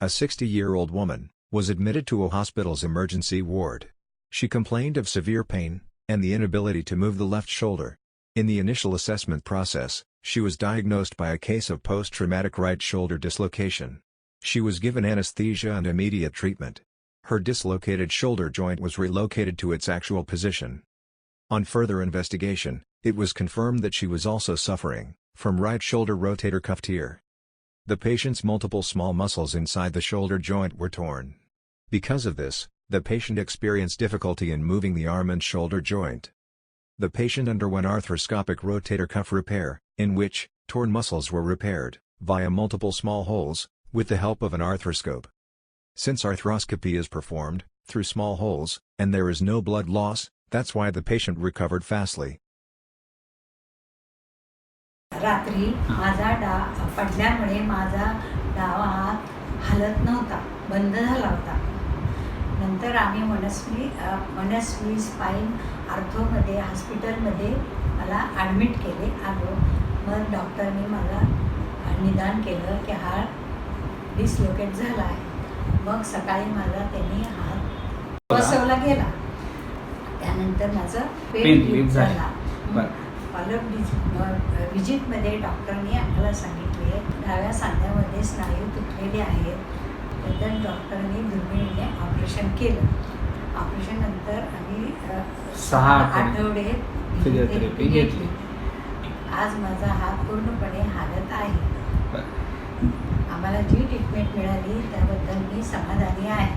A 60-year-old woman was admitted to a hospital's emergency ward. She complained of severe pain and the inability to move the left shoulder. In the initial assessment process, she was diagnosed by a case of post-traumatic right shoulder dislocation. She was given anesthesia and immediate treatment. Her dislocated shoulder joint was relocated to its actual position. On further investigation, it was confirmed that she was also suffering from right shoulder rotator cuff tear. The patient's multiple small muscles inside the shoulder joint were torn. Because of this, the patient experienced difficulty in moving the arm and shoulder joint. The patient underwent arthroscopic rotator cuff repair, in which torn muscles were repaired via multiple small holes with the help of an arthroscope. Since arthroscopy is performed through small holes and there is no blood loss, that's why the patient recovered fastly. रात्री माझा पडल्यामुळे माझा डावा हात हलत नव्हता, बंद झाला होता. नंतर आम्ही मनस्वी स्पाइन आर्थोमध्ये हॉस्पिटलमध्ये मला ॲडमिट केले. मग डॉक्टरने मला निदान केलं की हात डिसलोकेट झाला आहे. मग सकाळी मला त्यांनी हात बसवला गेला. त्यानंतर माझं पेन रिलीफ झाला. विजिटमध्ये डॉक्टरने आम्हाला सांगितले डाव्या सांध्यामध्ये स्नायू तुटलेले आहेत. तर डॉक्टरने दुर्बिणीने ऑपरेशन केलं. ऑपरेशन नंतर आम्ही 6 आठवडे फिजिओथेरपी घेतली. आज माझा हात पूर्णपणे हालत आहे. आम्हाला जी ट्रीटमेंट मिळाली त्याबद्दल मी समाधानी आहे.